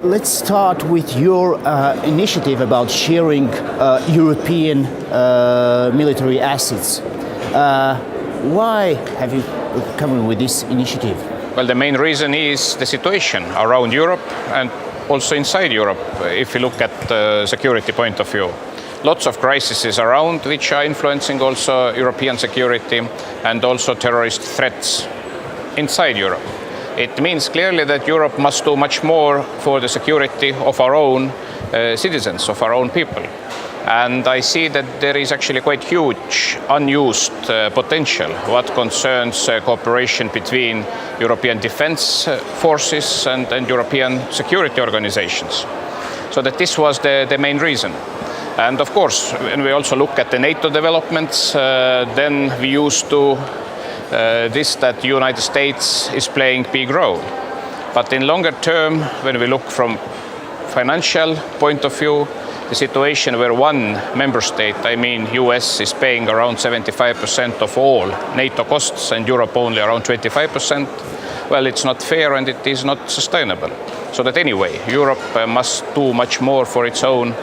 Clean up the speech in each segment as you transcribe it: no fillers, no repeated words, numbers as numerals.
Let's start with your initiative about sharing European military assets. Why have you come with this initiative? Well, the main reason is the situation around Europe and also inside Europe, if you look at the security point of view. Lots of crises around which are influencing also European security and also terrorist threats inside Europe. It means clearly that Europe must do much more for the security of our own citizens, of our own people. And I see that there is actually quite huge unused potential what concerns cooperation between European defense forces and European security organizations. So that this was the main reason. And of course, when we also look at the NATO developments, then we used to that the United States is playing a big role. But in longer term, when we look from financial point of view, the situation where one member state, I mean US, is paying around 75% of all NATO costs and Europe only around 25%, well, it's not fair and it is not sustainable. So that anyway, Europe must do much more for its own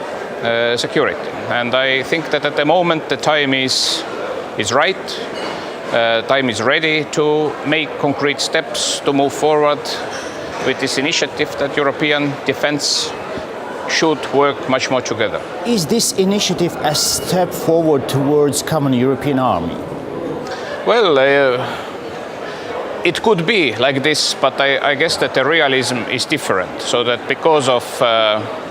security. And I think that at the moment the time is right. Time is ready to make concrete steps to move forward with this initiative that European defense should work much more together. Is this initiative a step forward towards common European army? Well, it could be like this, but I guess that the realism is different. So that because of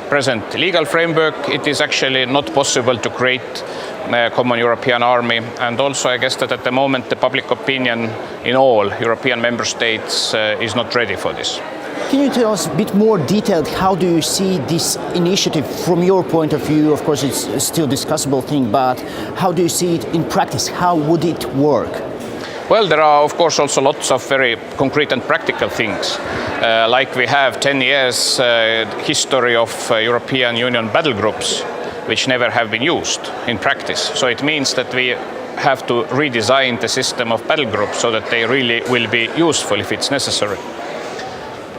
present legal framework, it is actually not possible to create a common European army. And also I guess that at the moment the public opinion in all European member states is not ready for this. Can you tell us a bit more detailed, how do you see this initiative from your point of view? Of course, it's still a discussable thing, but how do you see it in practice? How would it work? Well, there are, of course, also lots of very concrete and practical things. Like we have 10 years history of European Union battle groups, which never have been used in practice. So it means that we have to redesign the system of battle groups so that they really will be useful if it's necessary.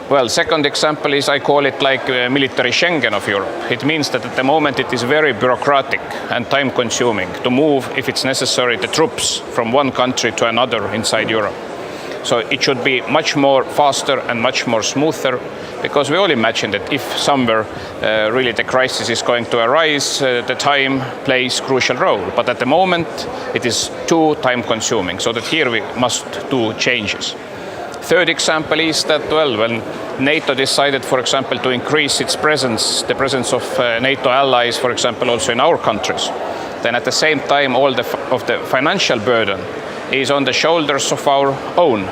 Well, second example is I call it like military Schengen of Europe. It means that at the moment it is very bureaucratic and time-consuming to move, if it's necessary, the troops from one country to another inside Europe. So it should be much more faster and much more smoother, because we all imagine that if somewhere really the crisis is going to arise, the time plays a crucial role. But at the moment it is too time-consuming, so that here we must do changes. Third example is that, well, when NATO decided, for example, to increase its presence, the presence of NATO allies, for example, also in our countries, then at the same time all of the financial burden is on the shoulders of our own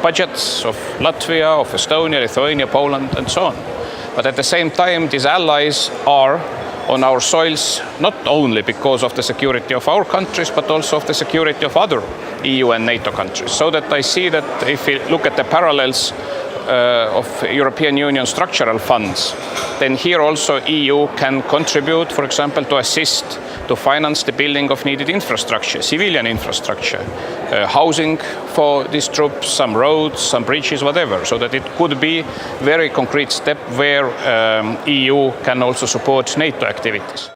budgets, of Latvia, of Estonia, Lithuania, Poland, and so on. But at the same time, these allies are on our soils not only because of the security of our countries, but also of the security of other EU and NATO countries. So that I see that if we look at the parallels of European Union structural funds, then here also EU can contribute, for example, to assist to finance the building of needed infrastructure, civilian infrastructure, housing for these troops, some roads, some bridges, whatever, so that it could be a very concrete step where EU can also support NATO activities.